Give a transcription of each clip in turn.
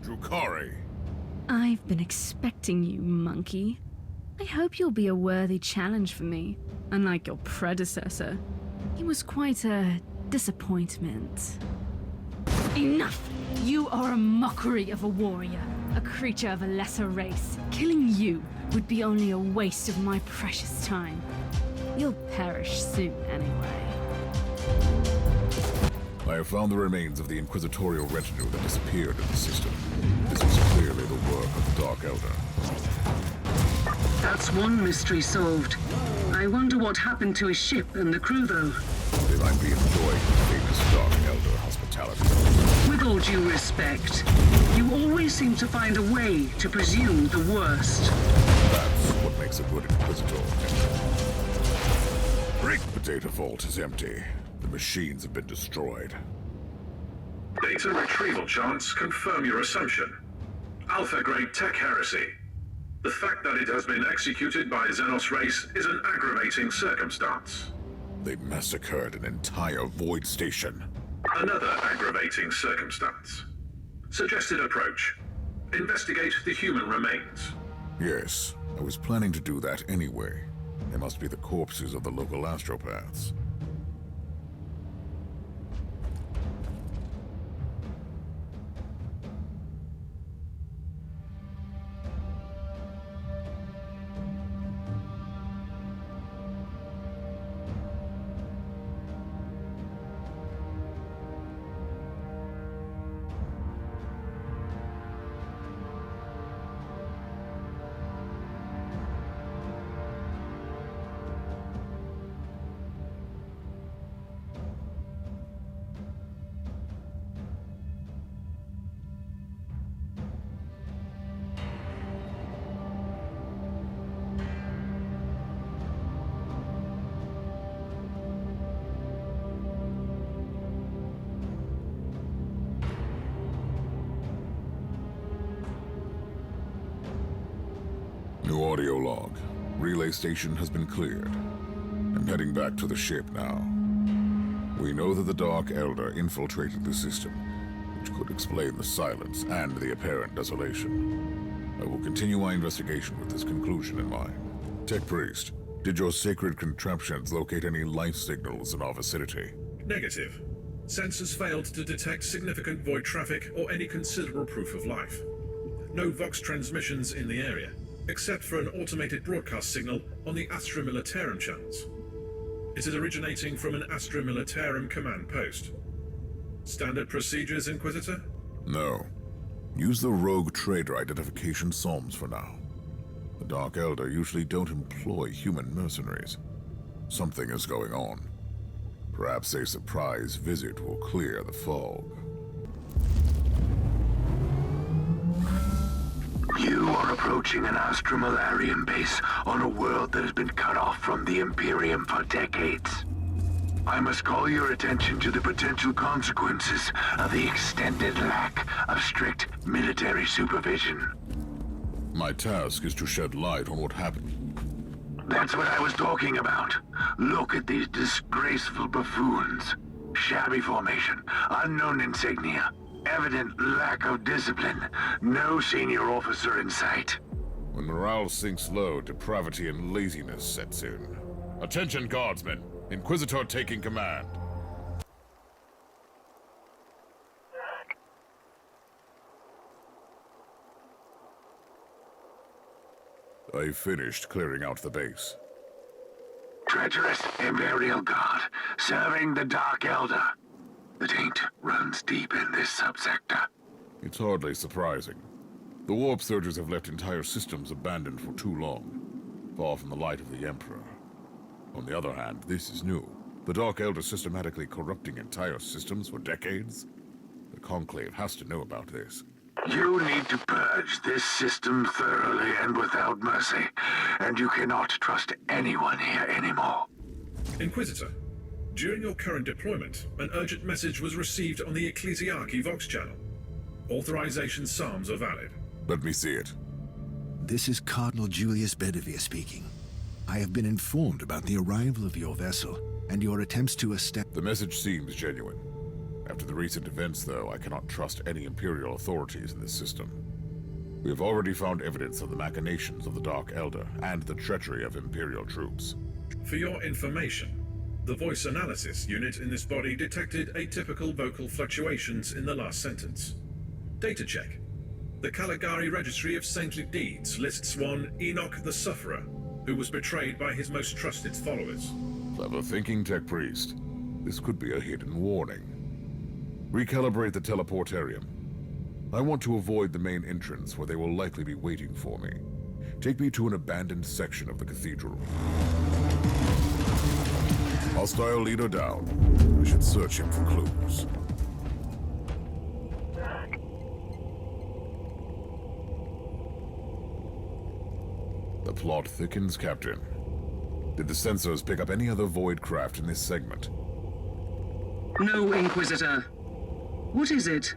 Drukari. I've been expecting you, monkey. I hope you'll be a worthy challenge for me, unlike your predecessor. He was quite a disappointment. Enough! You are a mockery of a warrior, a creature of a lesser race. Killing you would be only a waste of my precious time. You'll perish soon anyway. I have found the remains of the inquisitorial retinue that disappeared in the system. This was clearly the work of the Dark Elder. That's one mystery solved. I wonder what happened to his ship and the crew, though. They might be enjoying the famous Dark Elder hospitality. With all due respect, you always seem to find a way to presume the worst. That's what makes a good Inquisitor. Great Potato Vault is empty. The machines have been destroyed. Data retrieval charts confirm your assumption. Alpha-grade tech heresy. The fact that it has been executed by Xenos race is an aggravating circumstance. They massacred an entire void station. Another aggravating circumstance. Suggested approach. Investigate the human remains. Yes, I was planning to do that anyway. They must be the corpses of the local astropaths. New audio log. Relay station has been cleared. I'm heading back to the ship now. We know that the Dark Elder infiltrated the system, which could explain the silence and the apparent desolation. I will continue my investigation with this conclusion in mind. Tech Priest, did your sacred contraptions locate any life signals in our vicinity? Negative. Sensors failed to detect significant void traffic or any considerable proof of life. No Vox transmissions in the area, except for an automated broadcast signal on the Astra Militarum channels. It is originating from an Astra Militarum command post. Standard procedures, Inquisitor? No. Use the rogue trader identification psalms for now. The Dark Elder usually don't employ human mercenaries. Something is going on. Perhaps a surprise visit will clear the fog. You are approaching an Astromalarian base on a world that has been cut off from the Imperium for decades. I must call your attention to the potential consequences of the extended lack of strict military supervision. My task is to shed light on what happened. That's what I was talking about. Look at these disgraceful buffoons. Shabby formation, unknown insignia, evident lack of discipline, no senior officer in sight. When morale sinks low, depravity and laziness sets in. Attention, guardsmen! Inquisitor taking command. I finished clearing out the base. Treacherous Imperial Guard, serving the Dark Elder. The taint runs deep in this subsector. It's hardly surprising. The warp surges have left entire systems abandoned for too long, far from the light of the Emperor. On the other hand, this is new. The Dark Elder systematically corrupting entire systems for decades? The Conclave has to know about this. You need to purge this system thoroughly and without mercy, and you cannot trust anyone here anymore. Inquisitor, during your current deployment, an urgent message was received on the Ecclesiarchy Vox channel. Authorization psalms are valid. Let me see it. This is Cardinal Julius Bedivere speaking. I have been informed about the arrival of your vessel and your attempts to establish... The message seems genuine. After the recent events, though, I cannot trust any Imperial authorities in this system. We have already found evidence of the machinations of the Dark Elder and the treachery of Imperial troops. For your information, the voice analysis unit in this body detected atypical vocal fluctuations in the last sentence. Data check. The Caligari Registry of Saintly Deeds lists one Enoch the Sufferer, who was betrayed by his most trusted followers. Clever thinking, Tech Priest. This could be a hidden warning. Recalibrate the teleportarium. I want to avoid the main entrance where they will likely be waiting for me. Take me to an abandoned section of the cathedral. Hostile leader down. We should search him for clues. The plot thickens, Captain. Did the sensors pick up any other void craft in this segment? No, Inquisitor. What is it?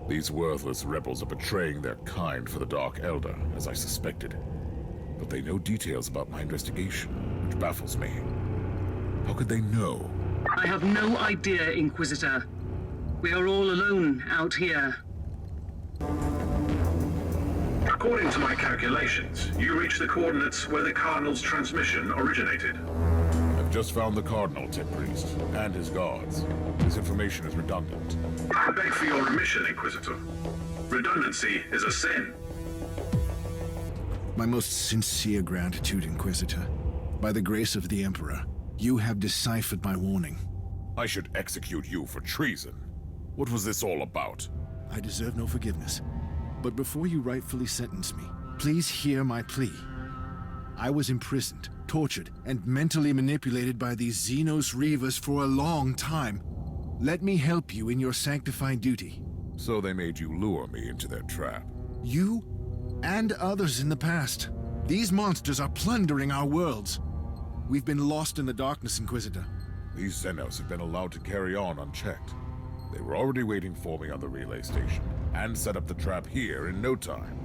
These worthless rebels are betraying their kind for the Dark Elder, as I suspected. But they know details about my investigation, which baffles me. How could they know? I have no idea, Inquisitor. We are all alone out here. According to my calculations, you reached the coordinates where the Cardinal's transmission originated. I've just found the Cardinal, Tech Priest, and his guards. This information is redundant. I beg for your remission, Inquisitor. Redundancy is a sin. My most sincere gratitude, Inquisitor. By the grace of the Emperor, you have deciphered my warning. I should execute you for treason. What was this all about? I deserve no forgiveness. But before you rightfully sentence me, please hear my plea. I was imprisoned, tortured, and mentally manipulated by these Xenos Reavers for a long time. Let me help you in your sanctifying duty. So they made you lure me into their trap. You and others in the past. These monsters are plundering our worlds. We've been lost in the darkness, Inquisitor. These Xenos have been allowed to carry on unchecked. They were already waiting for me on the relay station, and set up the trap here in no time.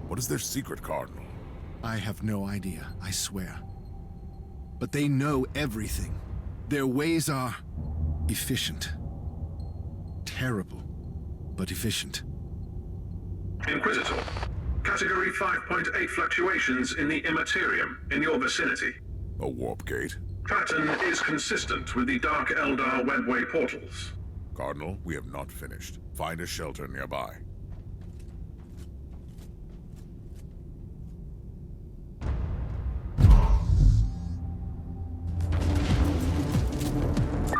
What is their secret, Cardinal? I have no idea, I swear. But they know everything. Their ways are efficient. Terrible, but efficient. Inquisitor, Category 5.8 fluctuations in the Immaterium in your vicinity. A warp gate? Pattern is consistent with the Dark Eldar webway portals. Cardinal, we have not finished. Find a shelter nearby.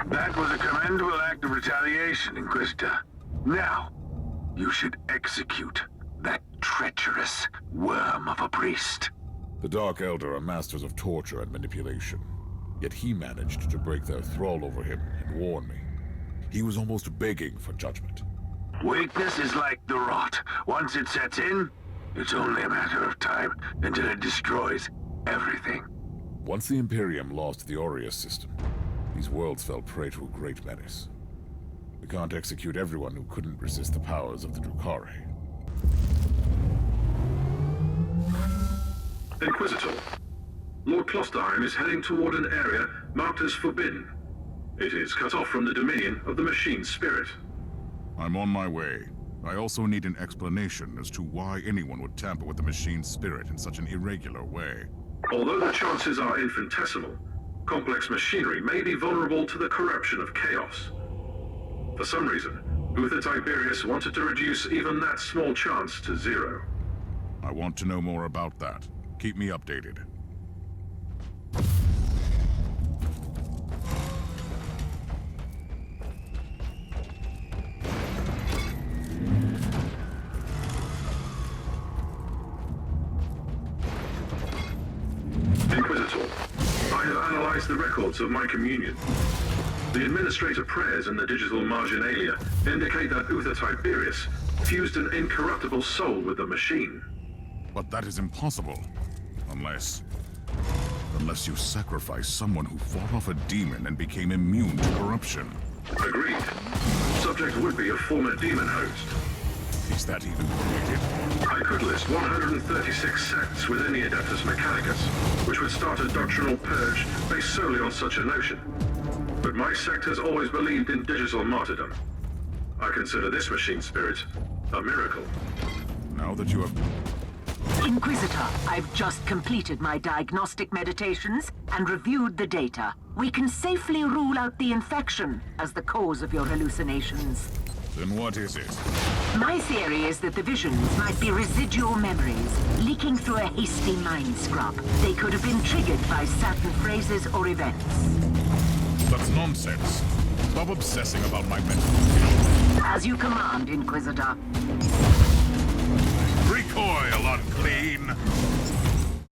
That was a commendable act of retaliation, Inquisitor. Now, you should execute that treacherous worm of a priest. The Dark Elder are masters of torture and manipulation. Yet he managed to break their thrall over him and warn me. He was almost begging for judgment. Weakness is like the rot. Once it sets in, it's only a matter of time until it destroys everything. Once the Imperium lost the Aureus system, these worlds fell prey to a great menace. We can't execute everyone who couldn't resist the powers of the Drukhari. Inquisitor, Lord Clostein is heading toward an area marked as forbidden. It is cut off from the dominion of the machine spirit. I'm on my way. I also need an explanation as to why anyone would tamper with the machine spirit in such an irregular way. Although the chances are infinitesimal, complex machinery may be vulnerable to the corruption of chaos. For some reason, Uther Tiberius wanted to reduce even that small chance to zero. I want to know more about that. Keep me updated. Inquisitor, I have analyzed the records of my communion. The administrator prayers in the digital marginalia indicate that Uther Tiberius fused an incorruptible soul with the machine. But that is impossible. Unless you sacrifice someone who fought off a demon and became immune to corruption. Agreed. Subject would be a former demon host. Is that even created? I could list 136 sects within the Adeptus Mechanicus, which would start a doctrinal purge based solely on such a notion. But my sect has always believed in digital martyrdom. I consider this machine spirit a miracle. Now that you have... Inquisitor, I've just completed my diagnostic meditations and reviewed the data. We can safely rule out the infection as the cause of your hallucinations. Then what is it? My theory is that the visions might be residual memories, leaking through a hasty mind scrub. They could have been triggered by certain phrases or events. That's nonsense. Stop obsessing about my mental. As you command, Inquisitor. Recoil, unclean!